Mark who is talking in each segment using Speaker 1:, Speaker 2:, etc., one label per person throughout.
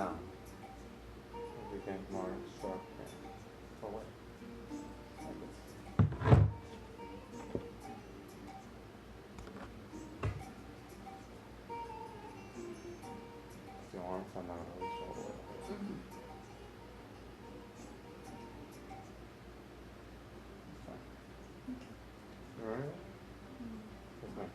Speaker 1: down. As we gain more stroke forward. Like this. The arms are not always shoulder. You alright? Yes, ma'am.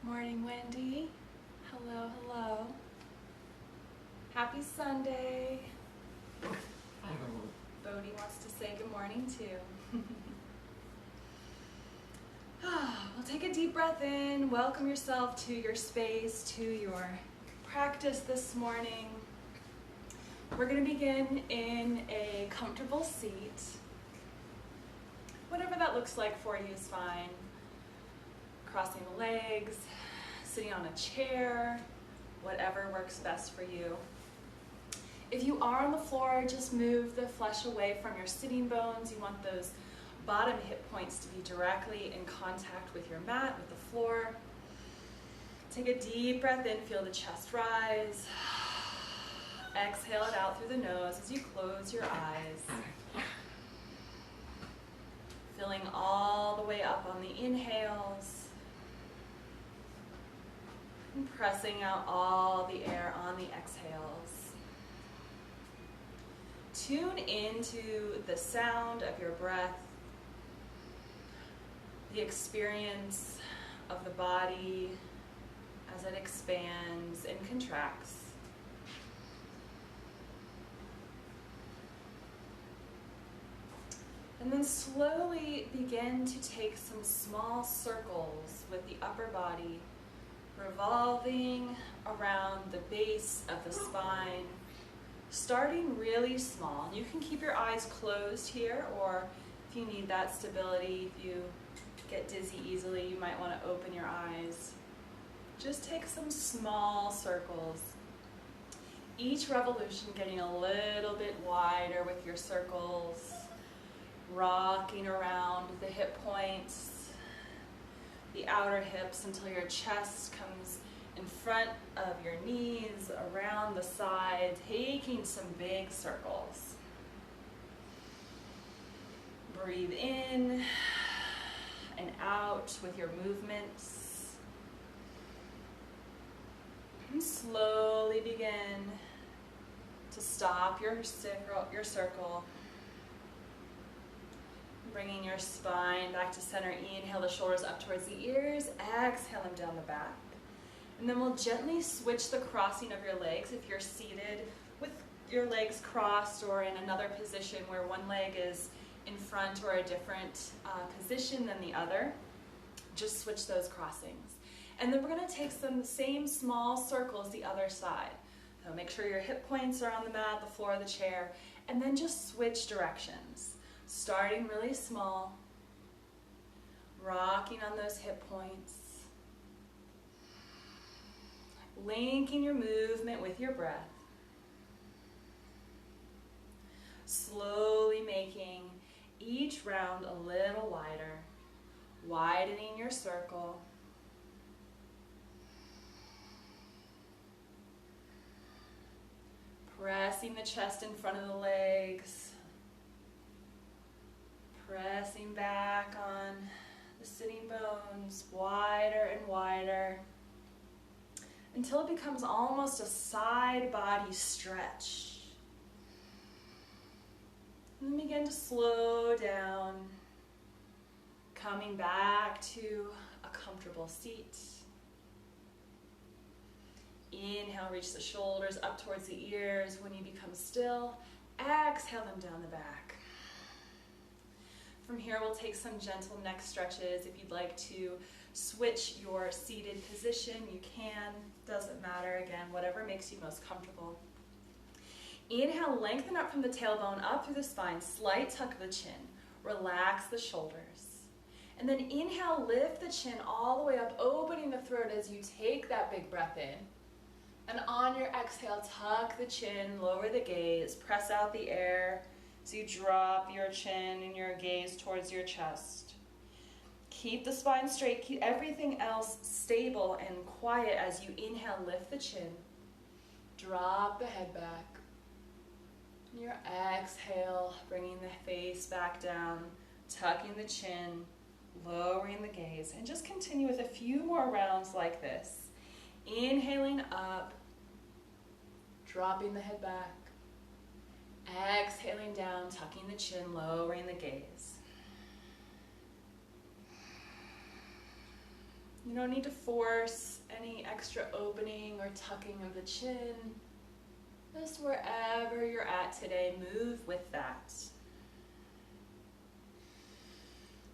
Speaker 2: Morning, Wendy. Hello, hello. Happy Sunday. Bodhi wants to say good morning too. Well, take a deep breath in. Welcome yourself to your space, to your practice this morning. We're going to begin in a comfortable seat. Whatever that looks like for you is fine. Crossing the legs, sitting on a chair, whatever works best for you. If you are on the floor, just move the flesh away from your sitting bones. You want those bottom hip points to be directly in contact with your mat, with the floor. Take a deep breath in, feel the chest rise. Exhale it out through the nose as you close your eyes. Filling all the way up on the inhales. And pressing out all the air on the exhales. Tune into the sound of your breath, the experience of the body as it expands and contracts. And then slowly begin to take some small circles with the upper body, revolving around the base of the spine, starting really small. You can keep your eyes closed here, or if you need that stability, if you get dizzy easily, you might want to open your eyes. Just take some small circles. Each revolution getting a little bit wider with your circles, rocking around the hip points, the outer hips until your chest comes in front of your knees, around the side, taking some big circles. Breathe in and out with your movements. And slowly begin to stop your circle. Bringing your spine back to center. Inhale the shoulders up towards the ears. Exhale them down the back. And then we'll gently switch the crossing of your legs. If you're seated with your legs crossed or in another position where one leg is in front or a different position than the other, just switch those crossings. And then we're going to take some same small circles the other side. So make sure your hip points are on the mat, the floor of the chair, and then just switch directions. Starting really small, rocking on those hip points, linking your movement with your breath, slowly making each round a little wider, widening your circle. Pressing the chest in front of the legs. Pressing back on the sitting bones, wider and wider, until it becomes almost a side body stretch. And then begin to slow down, Coming back to a comfortable seat. Inhale, reach the shoulders up towards the ears. When you become still, exhale them down the back. From here, we'll take some gentle neck stretches. If you'd like to switch your seated position, you can. Doesn't matter. Again, whatever makes you most comfortable. Inhale, lengthen up from the tailbone, up through the spine. Slight tuck of the chin. Relax the shoulders. And then inhale, lift the chin all the way up, opening the throat as you take that big breath in. And on your exhale, tuck the chin, lower the gaze, press out the air. So you drop your chin and your gaze towards your chest. Keep the spine straight, keep everything else stable and quiet as you inhale, lift the chin. Drop the head back. And your exhale, bringing the face back down, tucking the chin, lowering the gaze. And just continue with a few more rounds like this. Inhaling up, dropping the head back. Exhaling down, tucking the chin, lowering the gaze. You don't need to force any extra opening or tucking of the chin. Just wherever you're at today, move with that.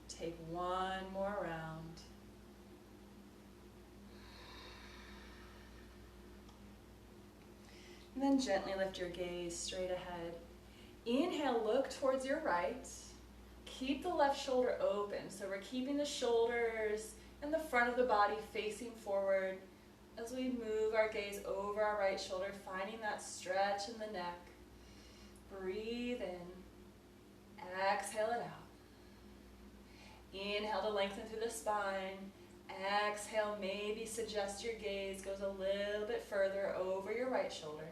Speaker 2: Take one more round. And then gently lift your gaze straight ahead. Inhale, look towards your right. Keep the left shoulder open. So we're keeping the shoulders and the front of the body facing forward as we move our gaze over our right shoulder, finding that stretch in the neck. Breathe in. Exhale it out. Inhale to lengthen through the spine. Exhale, maybe suggest your gaze goes a little bit further over your right shoulder.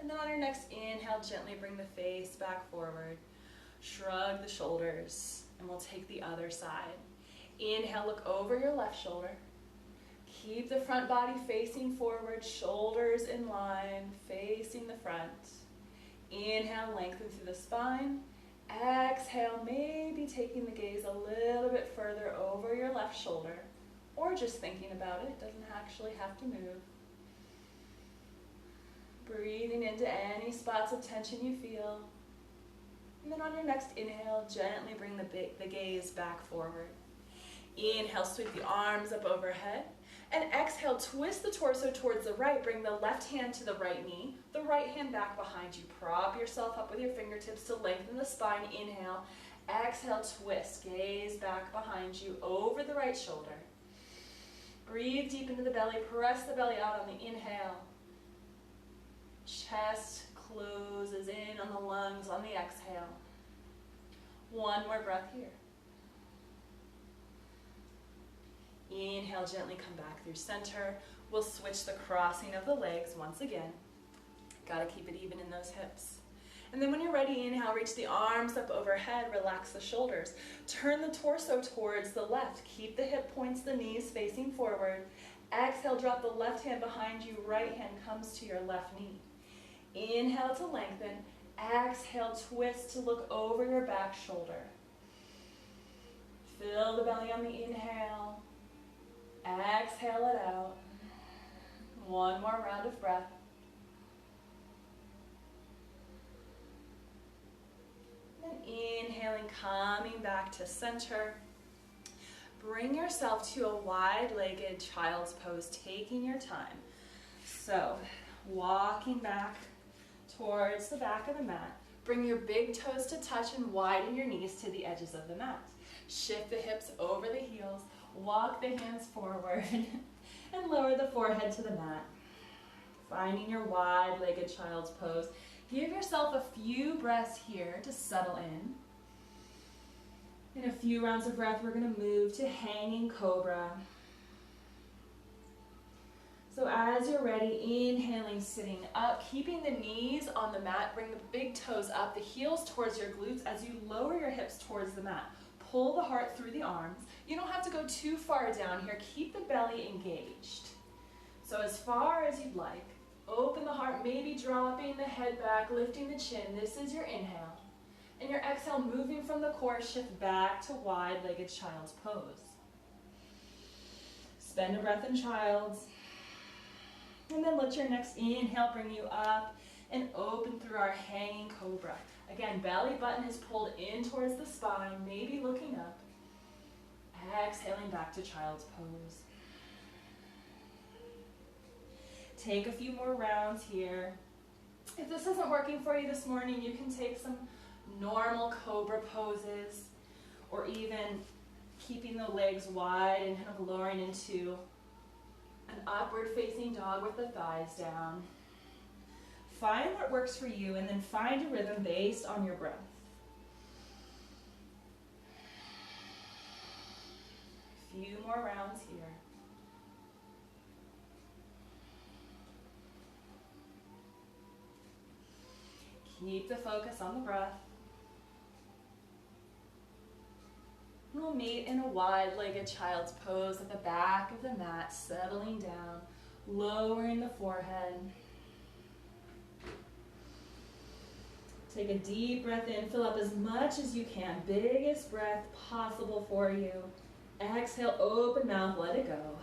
Speaker 2: And then on your next inhale, gently bring the face back forward. Shrug the shoulders, and we'll take the other side. Inhale, look over your left shoulder. Keep the front body facing forward, shoulders in line, facing the front. Inhale, lengthen through the spine. Exhale, maybe taking the gaze a little bit further over your left shoulder, or just thinking about it. It doesn't actually have to move. Breathing into any spots of tension you feel. And then on your next inhale, gently bring the gaze back forward. Inhale, sweep the arms up overhead. And exhale, twist the torso towards the right. Bring the left hand to the right knee, the right hand back behind you. Prop yourself up with your fingertips to lengthen the spine. Inhale. Exhale, twist. Gaze back behind you over the right shoulder. Breathe deep into the belly. Press the belly out on the inhale. Chest closes in on the lungs on the exhale. One more breath here. Inhale, gently come back through center. We'll switch the crossing of the legs once again. Gotta keep it even in those hips. And then when you're ready, inhale, reach the arms up overhead, relax the shoulders. Turn the torso towards the left. Keep the hip points, the knees facing forward. Exhale, drop the left hand behind you. Right hand comes to your left knee. Inhale to lengthen. Exhale, twist to look over your back shoulder. Fill the belly on the inhale. Exhale it out. One more round of breath. Then inhaling, coming back to center. Bring yourself to a wide-legged child's pose, taking your time. So, walking back towards the back of the mat. Bring your big toes to touch and widen your knees to the edges of the mat. Shift the hips over the heels. Walk the hands forward and lower the forehead to the mat. Finding your wide-legged child's pose. Give yourself a few breaths here to settle in. In a few rounds of breath, we're going to move to hanging cobra. So as you're ready, inhaling, sitting up, keeping the knees on the mat. Bring the big toes up, the heels towards your glutes as you lower your hips towards the mat. Pull the heart through the arms. You don't have to go too far down here. Keep the belly engaged. So as far as you'd like. Open the heart, maybe dropping the head back, lifting the chin. This is your inhale. And your exhale, moving from the core, shift back to wide-legged child's pose. Spend a breath in child's. And then let your next inhale bring you up and open through our hanging cobra. Again, belly button is pulled in towards the spine, maybe looking up. Exhaling back to child's pose. Take a few more rounds here. If this isn't working for you this morning, you can take some normal cobra poses, or even keeping the legs wide and kind of lowering into an upward facing dog with the thighs down. Find what works for you and then find a rhythm based on your breath. A few more rounds here. Keep the focus on the breath. We'll meet in a wide-legged child's pose at the back of the mat, settling down, lowering the forehead. Take a deep breath in, fill up as much as you can, biggest breath possible for you. Exhale, open mouth, let it go.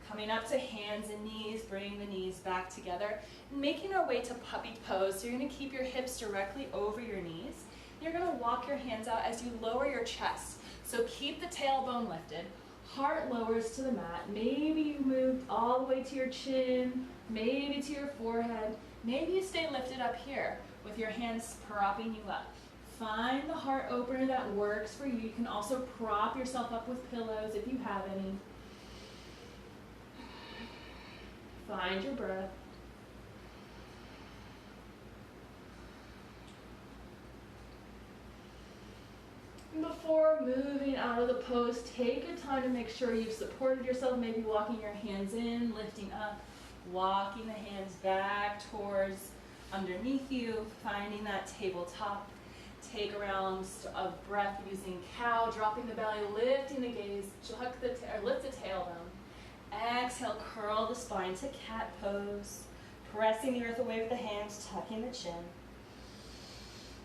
Speaker 2: Coming up to hands and knees, bring the knees back together, and making our way to puppy pose. So you're gonna keep your hips directly over your knees. You're gonna walk your hands out as you lower your chest. So keep the tailbone lifted, heart lowers to the mat. Maybe you moved all the way to your chin, maybe to your forehead. Maybe you stay lifted up here with your hands propping you up. Find the heart opener that works for you. You can also prop yourself up with pillows if you have any. Find your breath. Before moving out of the pose, take your time to make sure you've supported yourself, maybe walking your hands in, lifting up, walking the hands back towards underneath you, finding that tabletop. Take a round of breath using cow, dropping the belly, lifting the gaze, lift the tailbone. Exhale, curl the spine to cat pose, pressing the earth away with the hands, tucking the chin.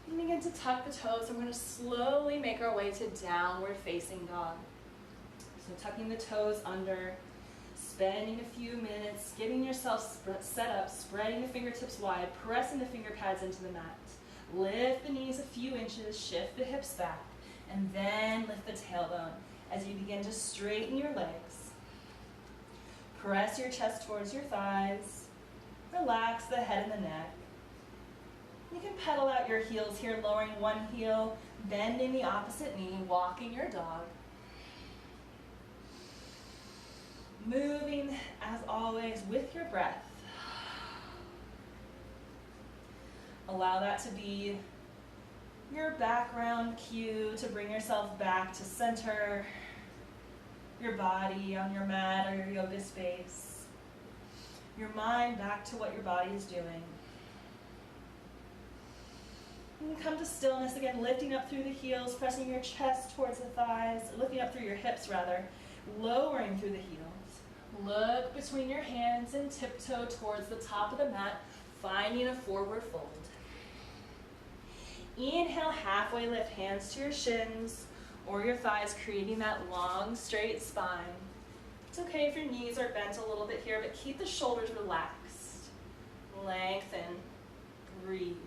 Speaker 2: And begin to tuck the toes. We're going to slowly make our way to downward facing dog. So tucking the toes under, spending a few minutes, getting yourself set up, spreading the fingertips wide, pressing the finger pads into the mat. Lift the knees a few inches, shift the hips back, and then lift the tailbone as you begin to straighten your legs. Press your chest towards your thighs. Relax the head and the neck. You can pedal out your heels here, lowering one heel, bending the opposite knee, walking your dog. Moving, as always, with your breath. Allow that to be your background cue to bring yourself back to center, your body on your mat or your yoga space, your mind back to what your body is doing. And come to stillness again, lifting up through the heels, pressing your chest towards the thighs, lifting up through your hips rather, lowering through the heels. Look between your hands and tiptoe towards the top of the mat, finding a forward fold. Inhale, halfway lift, hands to your shins or your thighs, creating that long, straight spine. It's okay if your knees are bent a little bit here, but keep the shoulders relaxed. Lengthen, breathe.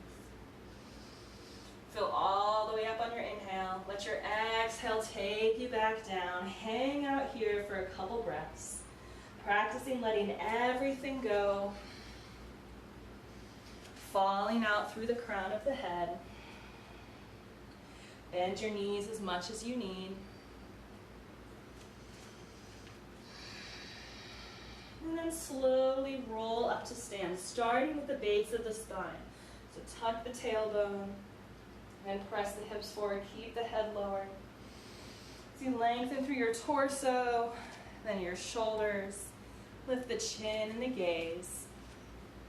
Speaker 2: Fill all the way up on your inhale. Let your exhale take you back down. Hang out here for a couple breaths. Practicing letting everything go. Falling out through the crown of the head. Bend your knees as much as you need. And then slowly roll up to stand, starting with the base of the spine. So tuck the tailbone and press the hips forward. Keep the head lower. So you lengthen through your torso, then your shoulders. Lift the chin and the gaze.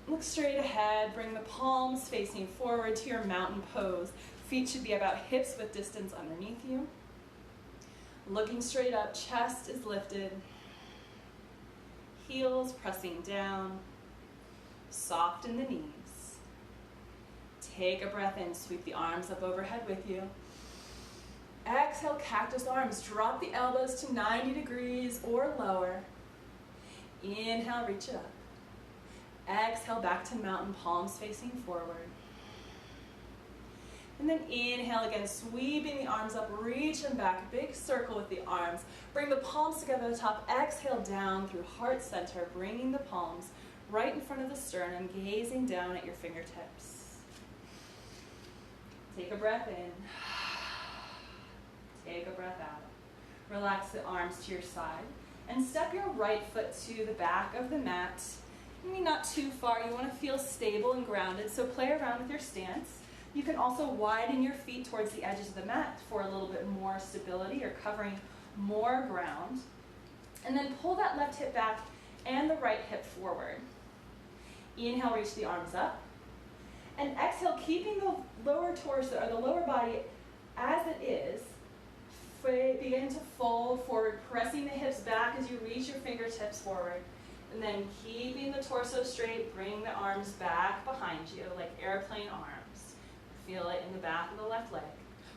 Speaker 2: Look straight ahead. Bring the palms facing forward to your mountain pose. Feet should be about hips width distance underneath you. Looking straight up, chest is lifted. Heels pressing down. Soften the knees. Take a breath in, sweep the arms up overhead with you. Exhale, cactus arms. Drop the elbows to 90 degrees or lower. Inhale, reach it up. Exhale, back to mountain, palms facing forward. And then inhale again, sweeping the arms up, reach them back, big circle with the arms. Bring the palms together at the top, exhale down through heart center, bringing the palms right in front of the sternum, gazing down at your fingertips. Take a breath in. Take a breath out. Relax the arms to your side and step your right foot to the back of the mat. Maybe not too far. You want to feel stable and grounded, so play around with your stance. You can also widen your feet towards the edges of the mat for a little bit more stability or covering more ground. And then pull that left hip back and the right hip forward. Inhale, reach the arms up. And exhale, keeping the lower torso or the lower body as it is. Begin to fold forward, pressing the hips back as you reach your fingertips forward. And then keeping the torso straight, bring the arms back behind you like airplane arms. Feel it in the back of the left leg.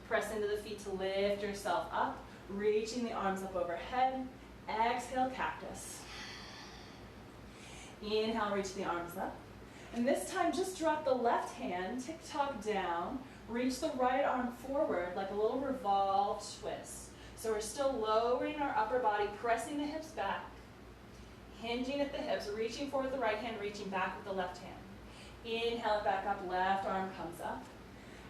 Speaker 2: Press into the feet to lift yourself up, reaching the arms up overhead. Exhale, cactus. Inhale, reach the arms up. And this time, just drop the left hand, tick-tock down. Reach the right arm forward like a little revolve twist. So we're still lowering our upper body, pressing the hips back, hinging at the hips, reaching forward with the right hand, reaching back with the left hand. Inhale it back up, left arm comes up.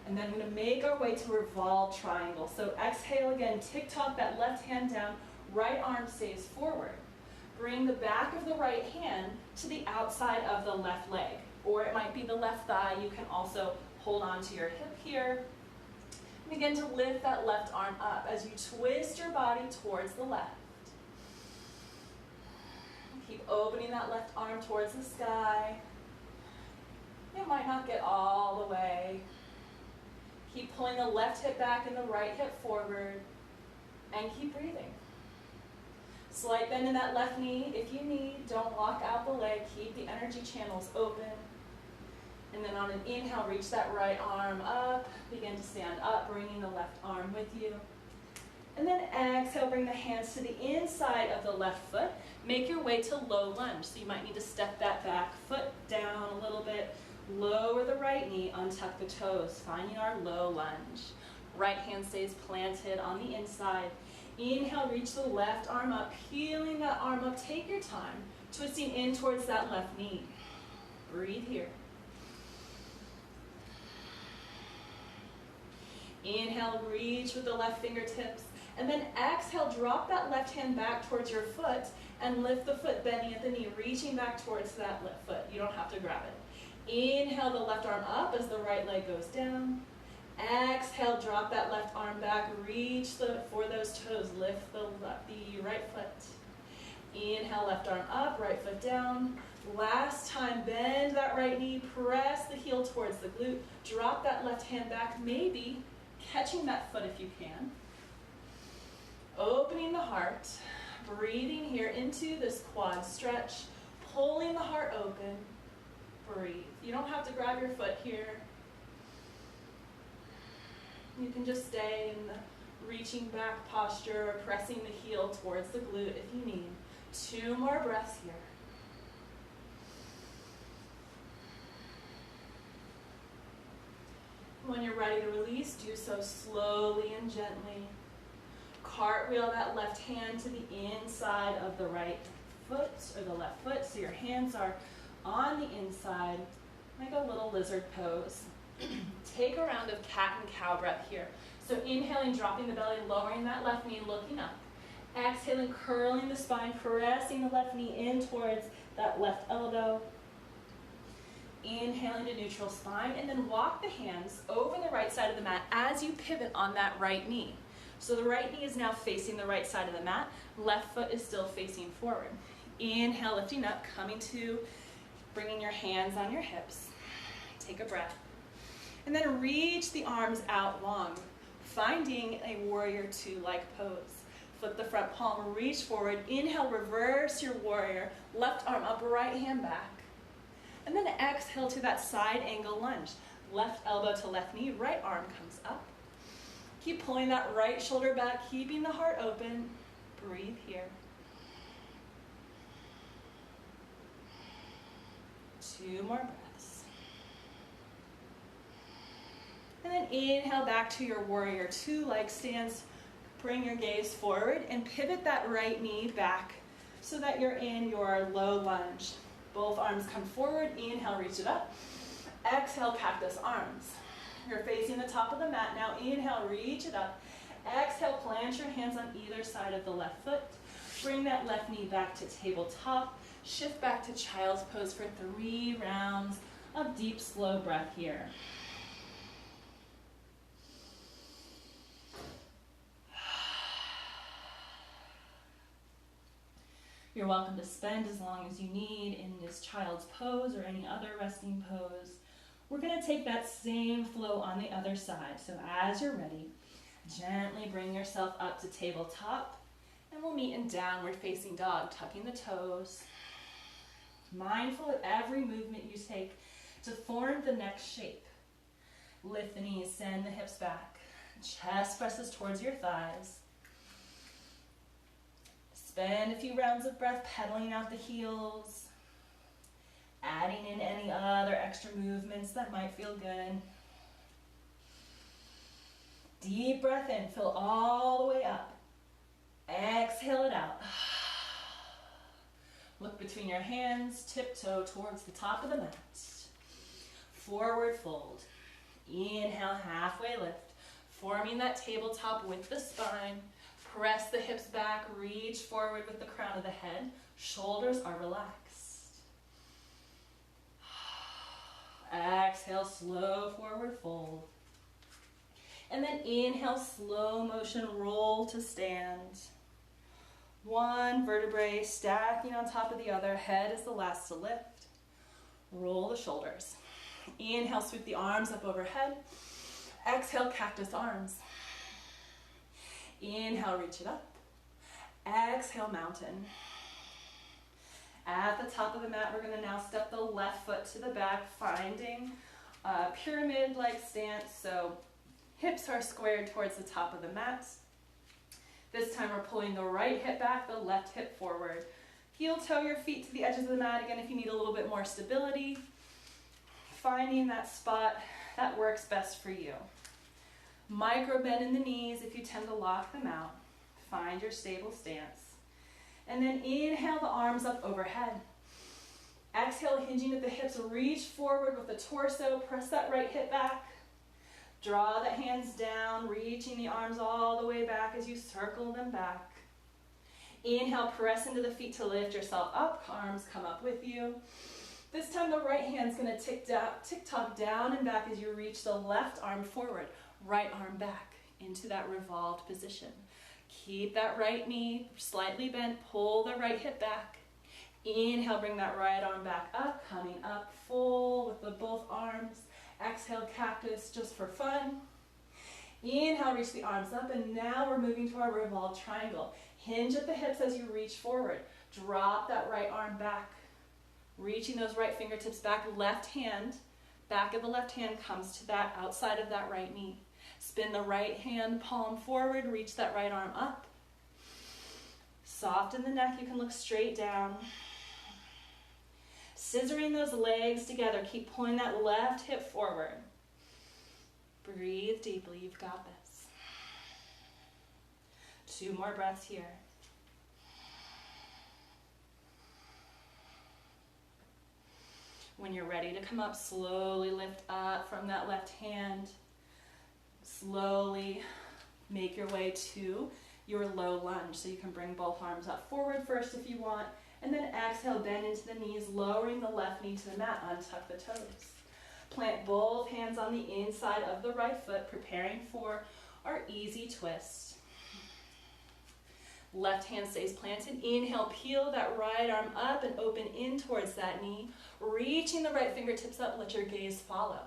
Speaker 2: And then we're going to make our way to revolve triangle. So exhale again, tick-tock that left hand down, right arm stays forward. Bring the back of the right hand to the outside of the left leg, or it might be the left thigh. You can also hold on to your hip here. Begin to lift that left arm up as you twist your body towards the left. Keep opening that left arm towards the sky. It might not get all the way. Keep pulling the left hip back and the right hip forward, and keep breathing. Slight bend in that left knee if you need. Don't lock out the leg. Keep the energy channels open. And then on an inhale, reach that right arm up. Begin to stand up, bringing the left arm with you. And then exhale, bring the hands to the inside of the left foot. Make your way to low lunge. So you might need to step that back foot down a little bit. Lower the right knee, untuck the toes, finding our low lunge. Right hand stays planted on the inside. Inhale, reach the left arm up, peeling that arm up. Take your time, twisting in towards that left knee. Breathe here. Inhale, reach with the left fingertips. And then exhale, drop that left hand back towards your foot and lift the foot, bending at the knee, reaching back towards that left foot. You don't have to grab it. Inhale the left arm up as the right leg goes down. Exhale, drop that left arm back, reach for those toes, lift the right foot. Inhale, left arm up, right foot down. Last time, bend that right knee, press the heel towards the glute, drop that left hand back, maybe catching that foot if you can. Opening the heart, breathing here into this quad stretch, pulling the heart open, breathe. You don't have to grab your foot here. You can just stay in the reaching back posture or pressing the heel towards the glute if you need. 2 more breaths here. When you're ready to release, do so slowly and gently. Cartwheel that left hand to the inside of the right foot or the left foot so your hands are on the inside, like a little lizard pose. Take a round of cat and cow breath here. So inhaling, dropping the belly, lowering that left knee, looking up. Exhaling, curling the spine, pressing the left knee in towards that left elbow. Inhaling to neutral spine, and then walk the hands over the right side of the mat as you pivot on that right knee. So the right knee is now facing the right side of the mat. Left foot is still facing forward. Inhale, lifting up, coming to bringing your hands on your hips. Take a breath. And then reach the arms out long, finding a warrior 2-like pose. Flip the front palm, reach forward. Inhale, reverse your warrior. Left arm up, right hand back. And then exhale to that side angle lunge. Left elbow to left knee, right arm comes up. Keep pulling that right shoulder back, keeping the heart open. Breathe here. 2 more breaths. And then inhale back to your warrior 2 leg stance. Bring your gaze forward and pivot that right knee back so that you're in your low lunge. Both arms come forward. Inhale, reach it up. Exhale, cactus arms. You're facing the top of the mat now. Inhale, reach it up. Exhale, plant your hands on either side of the left foot. Bring that left knee back to tabletop. Shift back to child's pose for 3 rounds of deep, slow breath here. You're welcome to spend as long as you need in this child's pose or any other resting pose. We're going to take that same flow on the other side. So as you're ready, gently bring yourself up to tabletop, and we'll meet in downward facing dog, tucking the toes. Mindful of every movement you take to form the next shape. Lift the knees, send the hips back. Chest presses towards your thighs. Spend a few rounds of breath pedaling out the heels, adding in any other extra movements that might feel good. Deep breath in, fill all the way up. Exhale it out. Look between your hands, tiptoe towards the top of the mat. Forward fold. Inhale, halfway lift, forming that tabletop with the spine. Press the hips back, reach forward with the crown of the head. Shoulders are relaxed. Exhale, slow forward fold. And then inhale, slow motion, roll to stand. 1 vertebrae stacking on top of the other. Head is the last to lift. Roll the shoulders. Inhale, sweep the arms up overhead. Exhale, cactus arms. Inhale, reach it up. Exhale, mountain. At the top of the mat, we're going to now step the left foot to the back, finding a pyramid-like stance. So hips are squared towards the top of the mat. This time we're pulling the right hip back, the left hip forward. Heel toe your feet to the edges of the mat. Again, if you need a little bit more stability, finding that spot that works best for you. Micro bend in the knees if you tend to lock them out. Find your stable stance. And then inhale the arms up overhead. Exhale, hinging at the hips, reach forward with the torso. Press that right hip back. Draw the hands down, reaching the arms all the way back as you circle them back. Inhale, press into the feet to lift yourself up. Arms come up with you. This time the right hand's going to tick-tock down and back as you reach the left arm forward. Right arm back into that revolved position. Keep that right knee slightly bent. Pull the right hip back. Inhale, bring that right arm back up. Coming up full with both arms. Exhale, cactus just for fun. Inhale, reach the arms up. And now we're moving to our revolved triangle. Hinge at the hips as you reach forward. Drop that right arm back. Reaching those right fingertips back. Left hand, back of the left hand comes to that outside of that right knee. Spin the right hand palm forward, reach that right arm up. Soften the neck, you can look straight down. Scissoring those legs together, keep pulling that left hip forward. Breathe deeply, you've got this. 2 more breaths here. When you're ready to come up, slowly lift up from that left hand. Slowly make your way to your low lunge. So you can bring both arms up forward first if you want, and then exhale, bend into the knees, lowering the left knee to the mat, untuck the toes. Plant both hands on the inside of the right foot, preparing for our easy twist. Left hand stays planted. Inhale, peel that right arm up and open in towards that knee. Reaching the right fingertips up, let your gaze follow.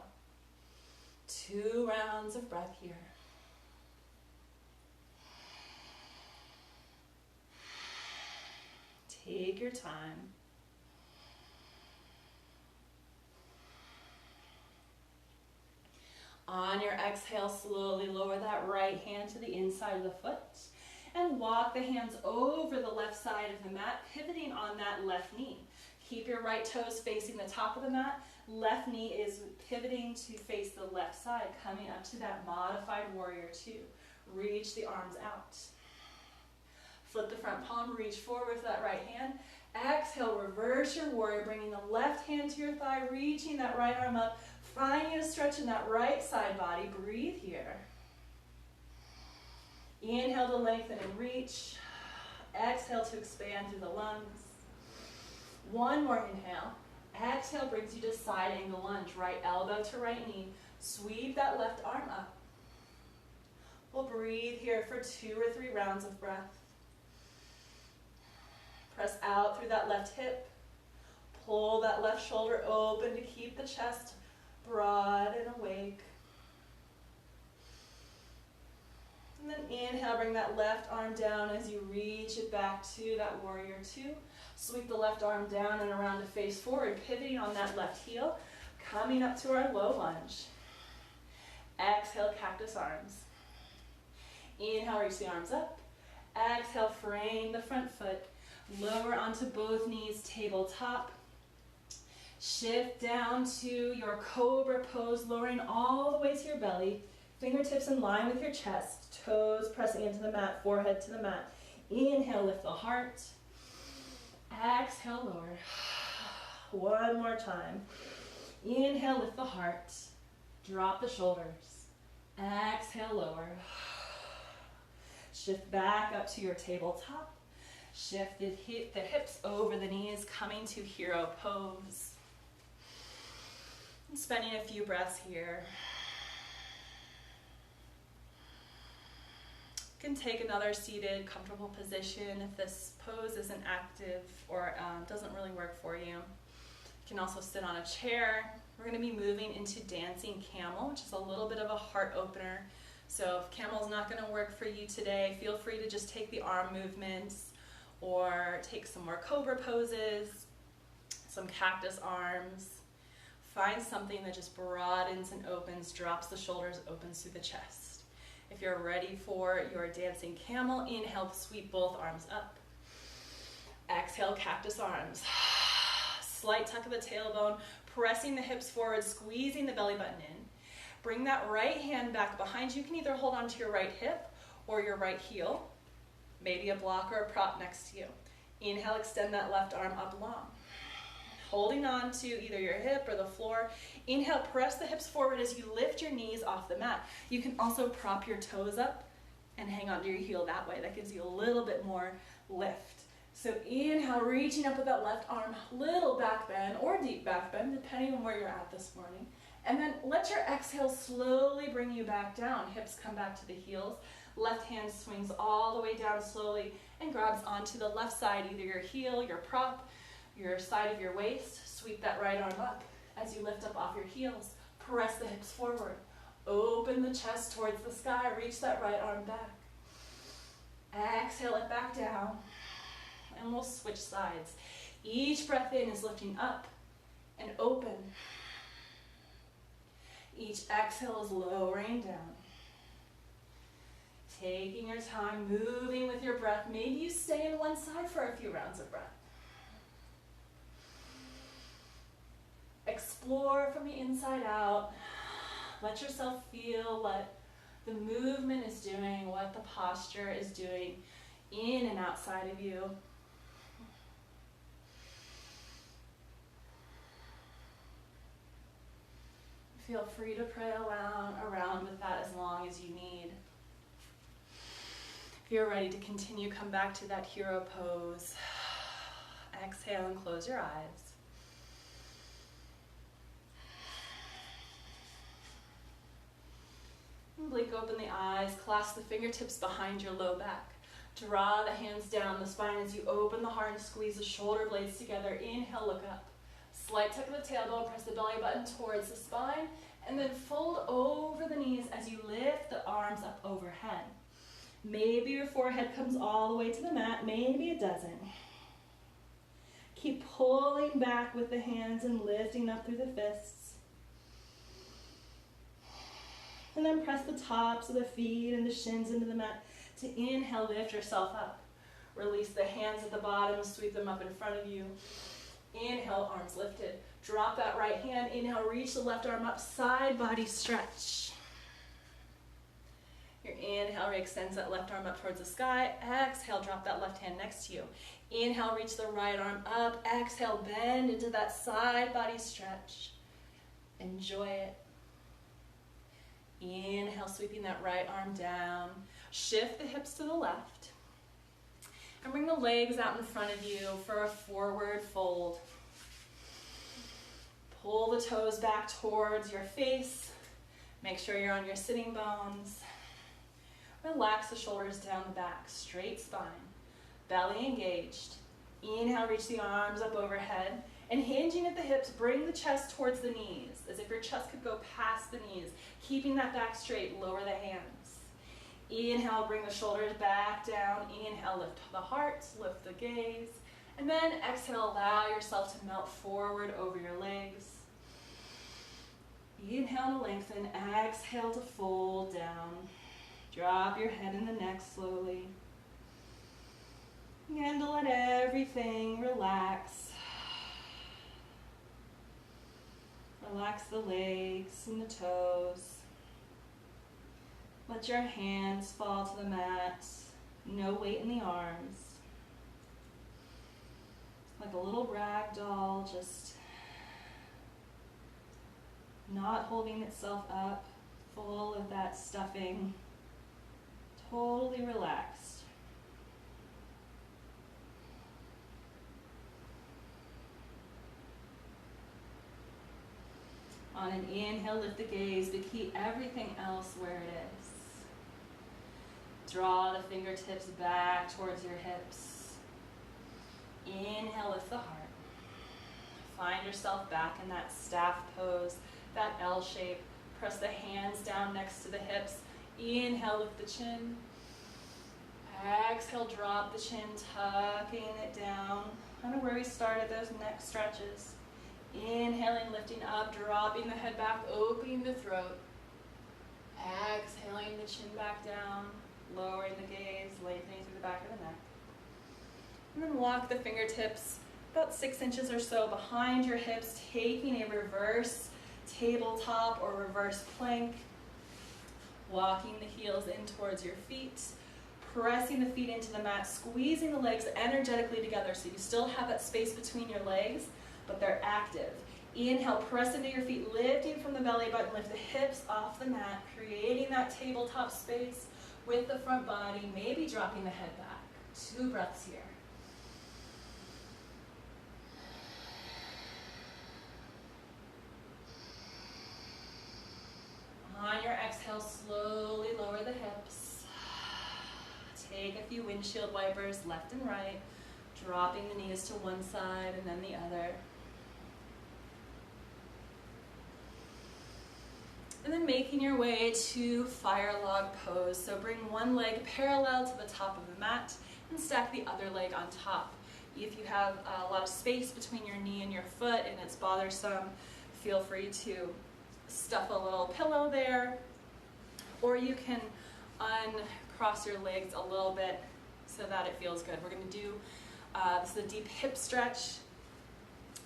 Speaker 2: 2 rounds of breath here. Take your time. On your exhale, slowly lower that right hand to the inside of the foot and walk the hands over the left side of the mat, pivoting on that left knee. Keep your right toes facing the top of the mat. Left knee is pivoting to face the left side, coming up to that modified warrior two. Reach the arms out. Flip the front palm, reach forward with that right hand. Exhale, reverse your warrior, bringing the left hand to your thigh, reaching that right arm up, finding a stretch in that right side body. Breathe here. Inhale to lengthen and reach. Exhale to expand through the lungs. One more inhale. Exhale brings you to side angle lunge. Right elbow to right knee. Sweep that left arm up. We'll breathe here for 2 or 3 rounds of breath. Press out through that left hip. Pull that left shoulder open to keep the chest broad and awake. And then inhale, bring that left arm down as you reach it back to that warrior two. Sweep the left arm down and around to face forward, pivoting on that left heel, coming up to our low lunge. Exhale, cactus arms. Inhale, reach the arms up. Exhale, frame the front foot. Lower onto both knees, tabletop. Shift down to your cobra pose, lowering all the way to your belly. Fingertips in line with your chest. Toes pressing into the mat, forehead to the mat. Inhale, lift the heart. Exhale, lower. One more time. Inhale, lift the heart. Drop the shoulders. Exhale, lower. Shift back up to your tabletop. Shift the hips over the knees, coming to hero pose. And spending a few breaths here. You can take another seated, comfortable position if this pose isn't active or doesn't really work for you. You can also sit on a chair. We're going to be moving into dancing camel, which is a little bit of a heart opener. So if camel's not going to work for you today, feel free to just take the arm movements or take some more cobra poses, some cactus arms. Find something that just broadens and opens, drops the shoulders, opens through the chest. If you're ready for your dancing camel, inhale, sweep both arms up. Exhale, cactus arms. Slight tuck of the tailbone, pressing the hips forward, squeezing the belly button in. Bring that right hand back behind you. You can either hold onto your right hip or your right heel. Maybe a block or a prop next to you. Inhale, extend that left arm up long. Holding on to either your hip or the floor. Inhale, press the hips forward as you lift your knees off the mat. You can also prop your toes up and hang onto your heel that way. That gives you a little bit more lift. So inhale, reaching up with that left arm, little back bend or deep back bend, depending on where you're at this morning. And then let your exhale slowly bring you back down. Hips come back to the heels. Left hand swings all the way down slowly and grabs onto the left side, either your heel, your prop, your side of your waist. Sweep that right arm up as you lift up off your heels. Press the hips forward. Open the chest towards the sky. Reach that right arm back. Exhale it back down. And we'll switch sides. Each breath in is lifting up and open. Each exhale is lowering down. Taking your time, moving with your breath. Maybe you stay in one side for a few rounds of breath. Explore from the inside out. Let yourself feel what the movement is doing, what the posture is doing in and outside of you. Feel free to play around with that as long as you need. If you're ready to continue, come back to that hero pose. Exhale and close your eyes. And blink open the eyes, clasp the fingertips behind your low back. Draw the hands down the spine as you open the heart and squeeze the shoulder blades together. Inhale, look up. Slight tuck of the tailbone, press the belly button towards the spine, and then fold over the knees as you lift the arms up overhead. Maybe your forehead comes all the way to the mat, maybe it doesn't. Keep pulling back with the hands and lifting up through the fists. And then press the tops of the feet and the shins into the mat. To inhale, lift yourself up. Release the hands at the bottom, sweep them up in front of you. Inhale, arms lifted. Drop that right hand. Inhale, reach the left arm up, side body stretch. Your inhale extends that left arm up towards the sky. Exhale, drop that left hand next to you. Inhale, reach the right arm up. Exhale, bend into that side body stretch. Enjoy it. Inhale, sweeping that right arm down. Shift the hips to the left. And bring the legs out in front of you for a forward fold. Pull the toes back towards your face. Make sure you're on your sitting bones. Relax the shoulders down the back, straight spine. Belly engaged. Inhale, reach the arms up overhead. And hinging at the hips, bring the chest towards the knees, as if your chest could go past the knees. Keeping that back straight, lower the hands. Inhale, bring the shoulders back down. Inhale, lift the heart, lift the gaze. And then exhale, allow yourself to melt forward over your legs. Inhale to lengthen, exhale to fold down. Drop your head and the neck slowly. And to let everything relax. Relax the legs and the toes. Let your hands fall to the mat. No weight in the arms. Like a little rag doll, just not holding itself up, full of that stuffing. Totally relaxed. On an inhale, lift the gaze, but keep everything else where it is. Draw the fingertips back towards your hips. Inhale, lift the heart. Find yourself back in that staff pose, that L shape. Press the hands down next to the hips. Inhale, lift the chin. Exhale, drop the chin, tucking it down. Kind of where we started, those neck stretches. Inhaling, lifting up, dropping the head back, opening the throat. Exhaling the chin back down, lowering the gaze, lengthening through the back of the neck. And then walk the fingertips about 6 inches or so behind your hips, taking a reverse tabletop or reverse plank. Walking the heels in towards your feet. Pressing the feet into the mat, squeezing the legs energetically together so you still have that space between your legs, but they're active. Inhale, press into your feet, lifting from the belly button, lift the hips off the mat, creating that tabletop space with the front body, maybe dropping the head back. 2 breaths here. On your exhale, slowly lower the hips. Take a few windshield wipers left and right, dropping the knees to one side and then the other. And then making your way to fire log pose. So bring one leg parallel to the top of the mat and stack the other leg on top. If you have a lot of space between your knee and your foot and it's bothersome, feel free to stuff a little pillow there, or you can uncross your legs a little bit so that it feels good. We're going to do this is a deep hip stretch,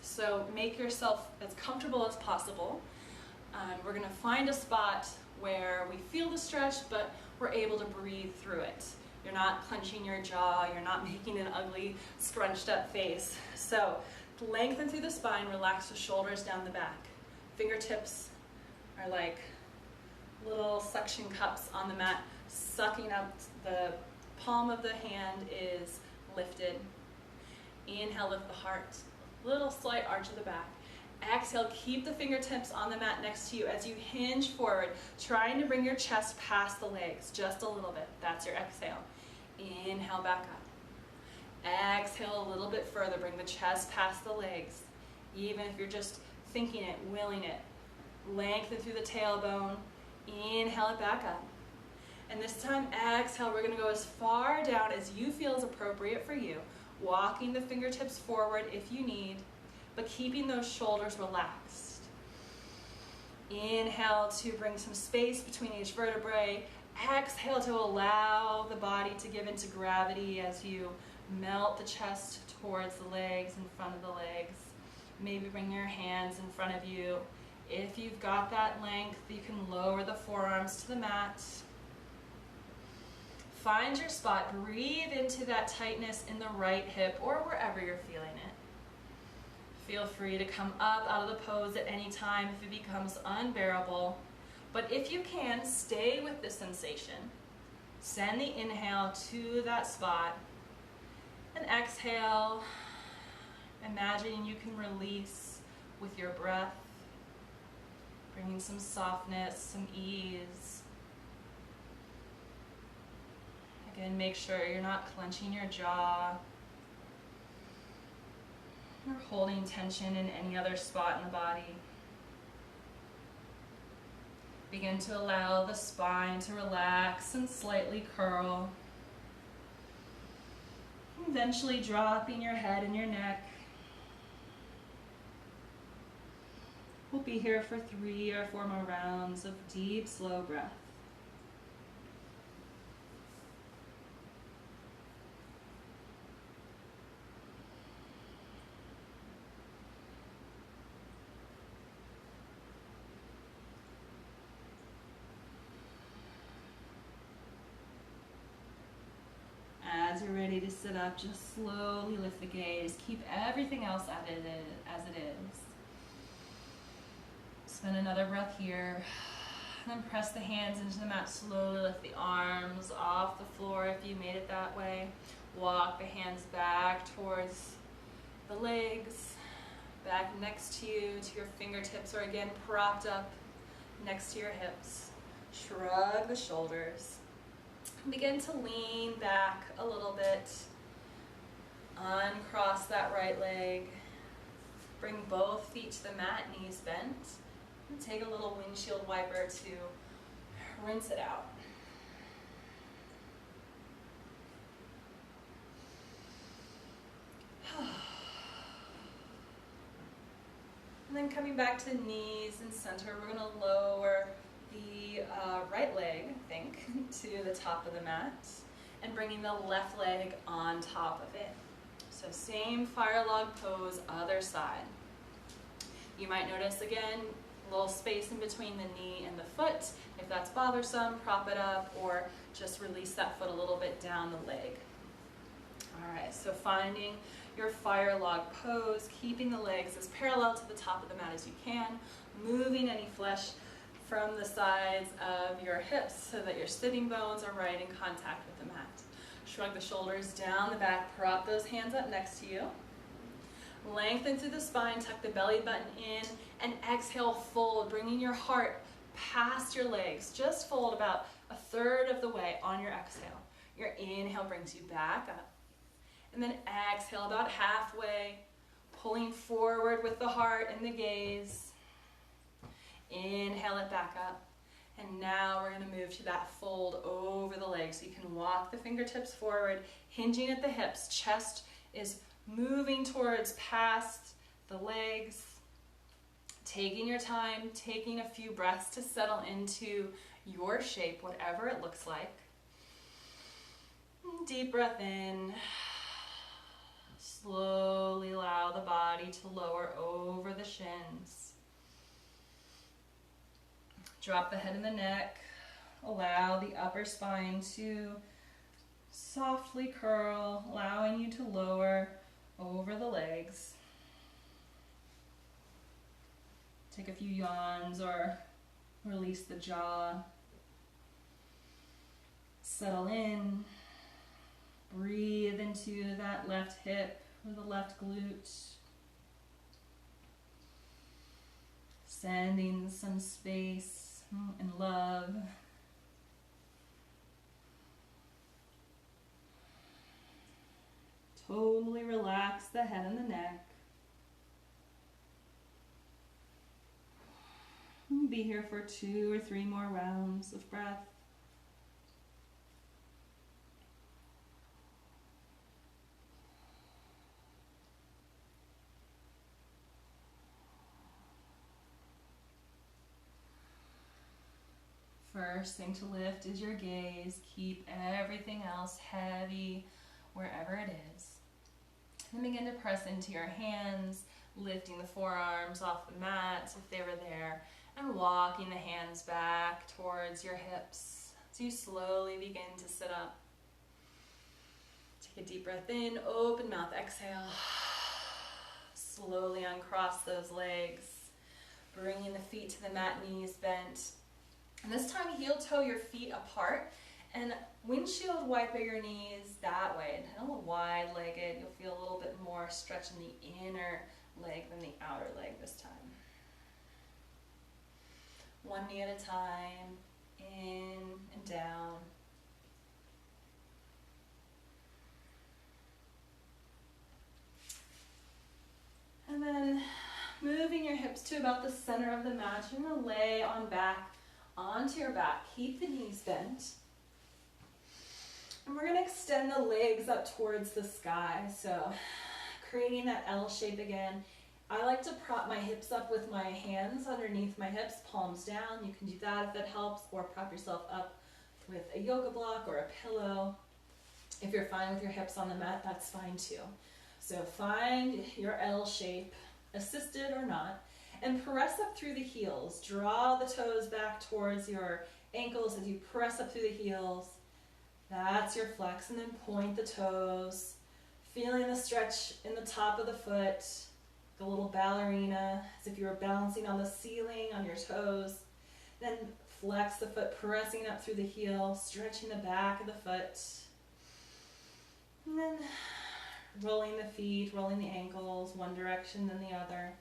Speaker 2: so make yourself as comfortable as possible. We're going to find a spot where we feel the stretch, but we're able to breathe through it. You're not clenching your jaw, you're not making an ugly scrunched up face. So lengthen through the spine, relax the shoulders down the back. Fingertips are like little suction cups on the mat, sucking up. The palm of the hand is lifted. Inhale, lift the heart. Little slight arch of the back. Exhale, keep the fingertips on the mat next to you as you hinge forward, trying to bring your chest past the legs just a little bit. That's your exhale. Inhale, back up. Exhale a little bit further, bring the chest past the legs. Even if you're just thinking it, willing it. Lengthen through the tailbone. Inhale it back up. And this time, exhale, we're going to go as far down as you feel is appropriate for you. Walking the fingertips forward if you need, but keeping those shoulders relaxed. Inhale to bring some space between each vertebrae. Exhale to allow the body to give into gravity as you melt the chest towards the legs, in front of the legs. Maybe bring your hands in front of you. If you've got that length, you can lower the forearms to the mat. Find your spot. Breathe into that tightness in the right hip or wherever you're feeling it. Feel free to come up out of the pose at any time if it becomes unbearable. But if you can, stay with the sensation. Send the inhale to that spot. And exhale, imagining you can release with your breath, bringing some softness, some ease. Again, make sure you're not clenching your jaw or holding tension in any other spot in the body. Begin to allow the spine to relax and slightly curl. Eventually dropping your head and your neck. We'll be here for 3 or 4 more rounds of deep, slow breath. As you're ready to sit up, just slowly lift the gaze. Keep everything else as it is. Spend another breath here. And then press the hands into the mat. Slowly lift the arms off the floor if you made it that way. Walk the hands back towards the legs. Back next to you, to your fingertips, or again propped up next to your hips. Shrug the shoulders. Begin to lean back a little bit. Uncross that right leg. Bring both feet to the mat, knees bent. And take a little windshield wiper to rinse it out. And then coming back to knees and center, we're going to lower the right leg, I think, to the top of the mat and bringing the left leg on top of it. So same fire log pose, other side. You might notice again, a little space in between the knee and the foot. If that's bothersome, prop it up or just release that foot a little bit down the leg. All right, so finding your fire log pose, keeping the legs as parallel to the top of the mat as you can, moving any flesh from the sides of your hips so that your sitting bones are right in contact with the mat. Shrug the shoulders down the back, prop those hands up next to you. Lengthen through the spine, tuck the belly button in, and exhale, fold, bringing your heart past your legs. Just fold about 1/3 of the way on your exhale. Your inhale brings you back up. And then exhale about halfway, pulling forward with the heart and the gaze. Inhale it back up. And now we're going to move to that fold over the legs. So you can walk the fingertips forward, hinging at the hips. Chest is moving towards past the legs. Taking your time, taking a few breaths to settle into your shape, whatever it looks like. Deep breath in. Slowly allow the body to lower over the shins. Drop the head and the neck. Allow the upper spine to softly curl, allowing you to lower over the legs. Take a few yawns or release the jaw. Settle in. Breathe into that left hip or the left glute. Sending some space and love. Totally relax the head and the neck. Be here for 2 or 3 more rounds of breath. first thing to lift is your gaze. Keep everything else heavy wherever it is. Then begin to press into your hands, lifting the forearms off the mat if they were there, and walking the hands back towards your hips as you slowly begin to sit up. Take a deep breath in, open mouth, exhale. Slowly uncross those legs, bringing the feet to the mat, knees bent. And this time heel toe your feet apart and windshield wiper your knees that way. And a little wide-legged, you'll feel a little bit more stretch in the inner leg than the outer leg this time. One knee at a time, in and down. And then moving your hips to about the center of the mat, you're going to lay onto your back. Keep the knees bent. And we're going to extend the legs up towards the sky. So creating that L shape again. I like to prop my hips up with my hands underneath my hips, palms down. You can do that if it helps, or prop yourself up with a yoga block or a pillow. If you're fine with your hips on the mat, that's fine too. So find your L shape, assisted or not, and press up through the heels. Draw the toes back towards your ankles as you press up through the heels. That's your flex, and then point the toes, feeling the stretch in the top of the foot, the little ballerina, as if you were balancing on the ceiling on your toes. Then flex the foot, pressing up through the heel, stretching the back of the foot. And then rolling the feet, rolling the ankles, one direction then the other.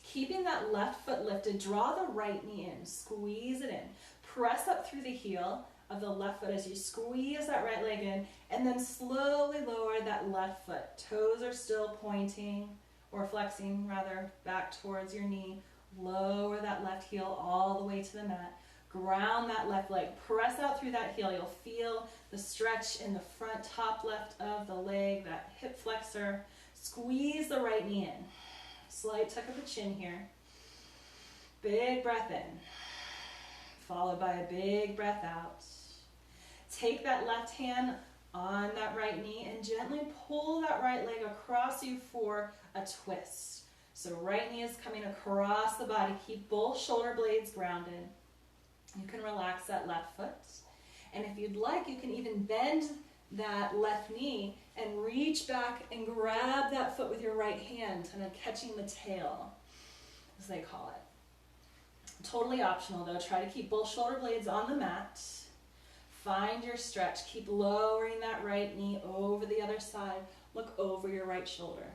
Speaker 2: Keeping that left foot lifted, draw the right knee in, squeeze it in. Press up through the heel of the left foot as you squeeze that right leg in, and then slowly lower that left foot. Toes are still pointing, or flexing rather, back towards your knee. Lower that left heel all the way to the mat. Ground that left leg. Press out through that heel. You'll feel the stretch in the front top left of the leg, that hip flexor. Squeeze the right knee in. Slight tuck of the chin here. Big breath in, followed by a big breath out. Take that left hand on that right knee and gently pull that right leg across you for a twist. So right knee is coming across the body. Keep both shoulder blades grounded. You can relax that left foot. And if you'd like, you can even bend that left knee and reach back and grab that foot with your right hand, kind of catching the tail, as they call it. Totally optional though. Try to keep both shoulder blades on the mat. Find your stretch. Keep lowering that right knee over the other side. Look over your right shoulder.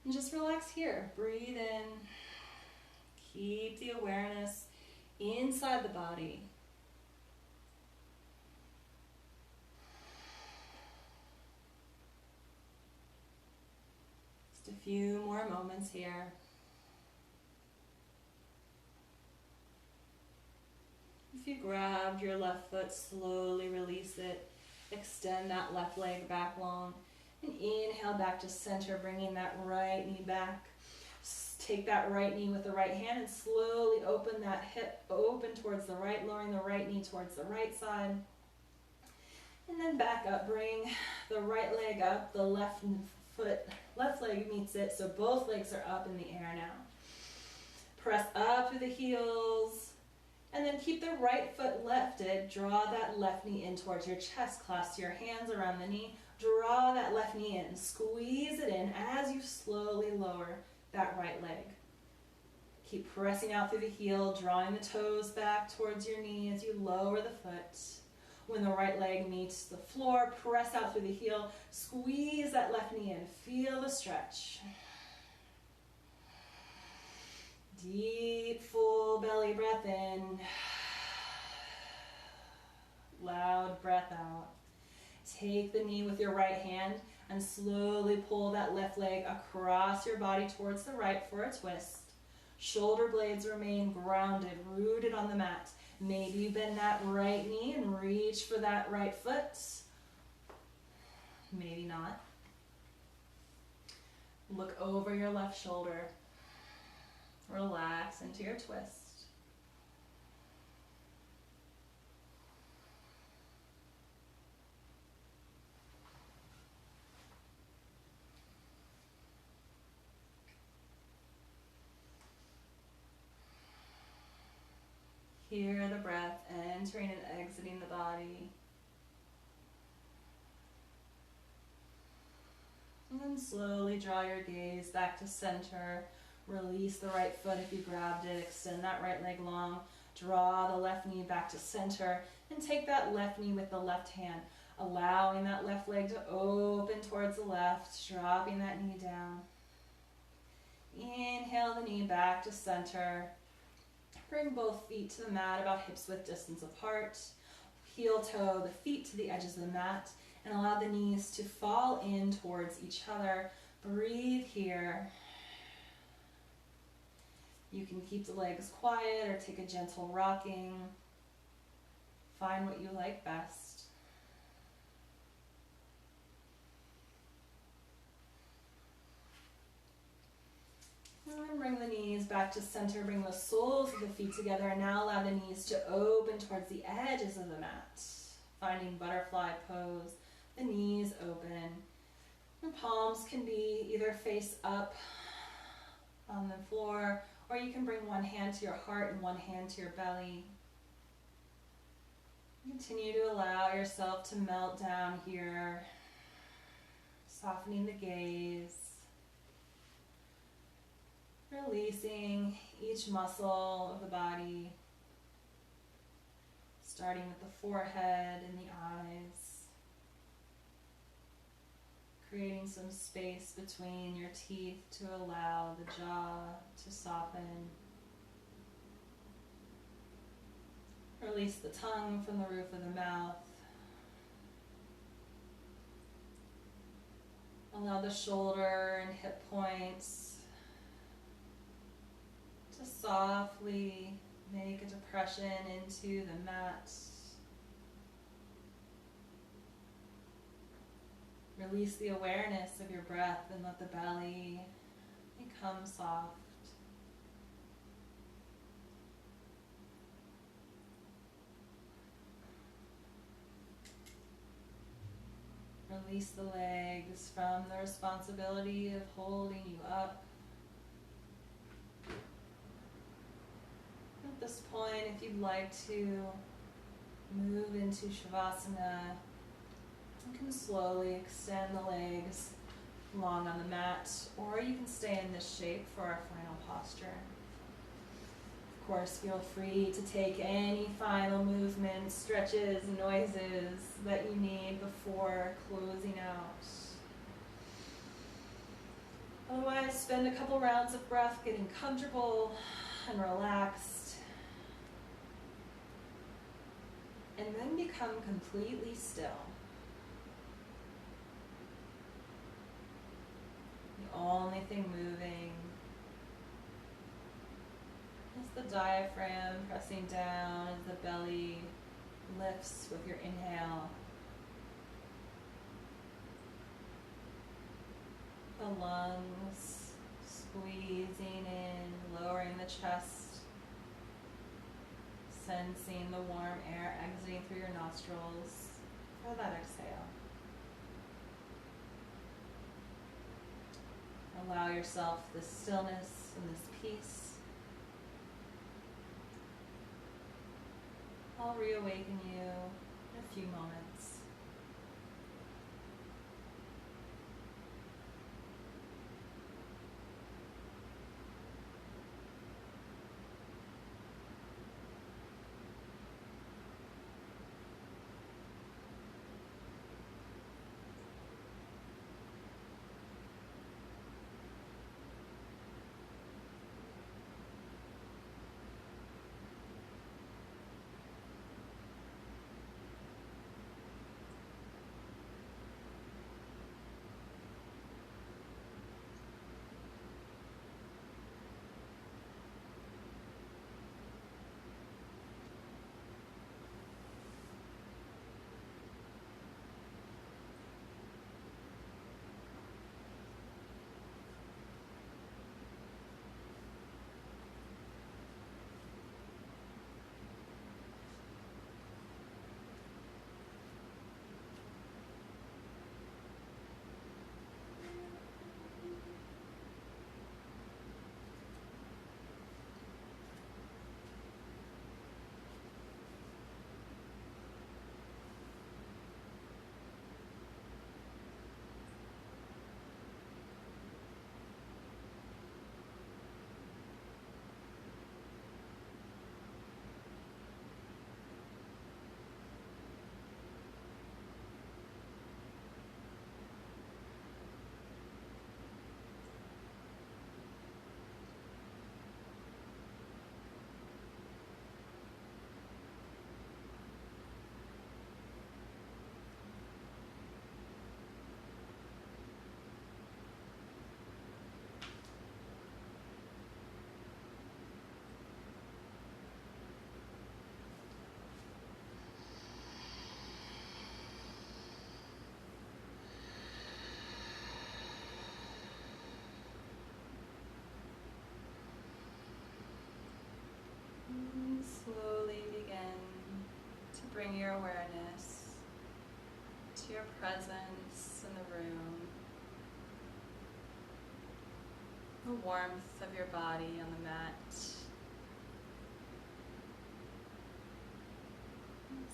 Speaker 2: And just relax here. Breathe in. Keep the awareness inside the body. Just a few more moments here. If you grabbed your left foot, slowly release it. Extend that left leg back long. And inhale back to center, bringing that right knee back. Take that right knee with the right hand and slowly open that hip open towards the right, lowering the right knee towards the right side. And then back up, bring the right leg up, the left leg meets it, so both legs are up in the air now. Press up through the heels, and then keep the right foot lifted. Draw that left knee in towards your chest. Clasp your hands around the knee. Draw that left knee in. Squeeze it in as you slowly lower that right leg. Keep pressing out through the heel, drawing the toes back towards your knee as you lower the foot. When the right leg meets the floor, press out through the heel. Squeeze that left knee in. Feel the stretch. Deep, full belly breath in. Loud breath out. Take the knee with your right hand and slowly pull that left leg across your body towards the right for a twist. Shoulder blades remain grounded, rooted on the mat. Maybe you bend that right knee and reach for that right foot. Maybe not. Look over your left shoulder. Relax into your twist. entering and exiting the body. And then slowly draw your gaze back to center. Release the right foot if you grabbed it. Extend that right leg long. Draw the left knee back to center. And take that left knee with the left hand, allowing that left leg to open towards the left, dropping that knee down. Inhale the knee back to center. Bring both feet to the mat about hips width distance apart. Heel toe the feet to the edges of the mat and allow the knees to fall in towards each other. Breathe here. You can keep the legs quiet or take a gentle rocking. Find what you like best. And bring the knees back to center. Bring the soles of the feet together. And now allow the knees to open towards the edges of the mat. Finding butterfly pose. The knees open. The palms can be either face up on the floor, or you can bring one hand to your heart and one hand to your belly. Continue to allow yourself to melt down here, softening the gaze, releasing each muscle of the body, starting with the forehead and the eyes, creating some space between your teeth to allow the jaw to soften. Release the tongue from the roof of the mouth. Allow the shoulder and hip points to softly make a depression into the mat. Release the awareness of your breath and let the belly become soft. Release the legs from the responsibility of holding you up. At this point, if you'd like to move into Shavasana, you can slowly extend the legs long on the mat, or you can stay in this shape for our final posture. Of course, feel free to take any final movements, stretches, noises that you need before closing out. Otherwise, spend a couple rounds of breath getting comfortable and relaxed. And then become completely still. The only thing moving is the diaphragm pressing down as the belly lifts with your inhale. The lungs squeezing in, lowering the chest, sensing the warm air exiting through your nostrils for that exhale. Allow yourself this stillness and this peace. I'll reawaken you in a few moments. presence in the room, the warmth of your body on the mat.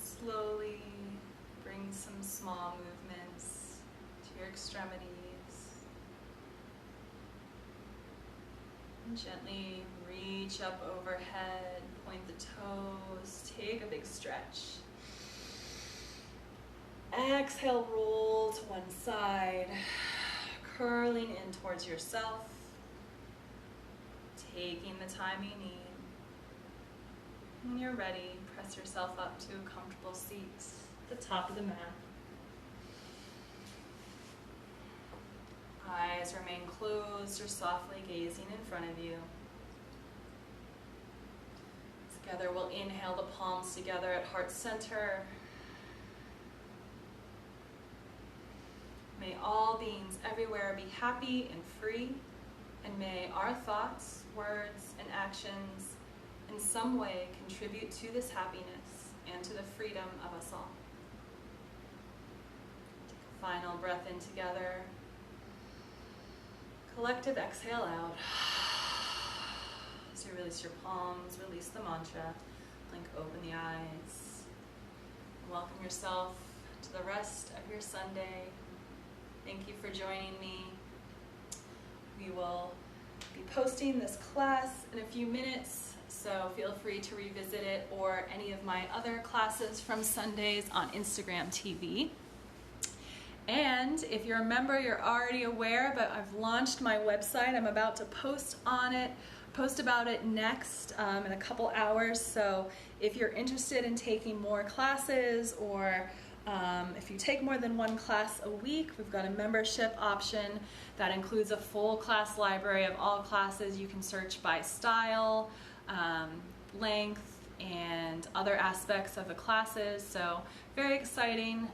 Speaker 2: Slowly bring some small movements to your extremities. And gently reach up overhead, point the toes, take a big stretch. Exhale, roll to one side, curling in towards yourself, taking the time you need. When you're ready, press yourself up to a comfortable seat at the top of the mat. Eyes remain closed or softly gazing in front of you. Together we'll inhale the palms together at heart center. May all beings everywhere be happy and free, and may our thoughts, words, and actions in some way contribute to this happiness and to the freedom of us all. Take a final breath in together. Collective exhale out. As you release your palms, release the mantra. Blink open the eyes. Welcome yourself to the rest of your Sunday. Thank you for joining me. We will be posting this class in a few minutes, so feel free to revisit it or any of my other classes from Sundays on Instagram TV. And if you're a member, you're already aware, but I've launched my website. I'm about to post about it next in a couple hours. So if you're interested in taking more classes, or if you take more than one class a week, we've got a membership option that includes a full class library of all classes. You can search by style, length, and other aspects of the classes. So very exciting.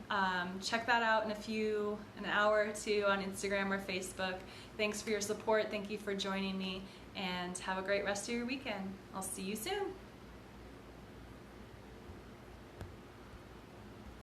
Speaker 2: Check that out in an hour or two on Instagram or Facebook. Thanks for your support. Thank you for joining me, and have a great rest of your weekend. I'll see you soon.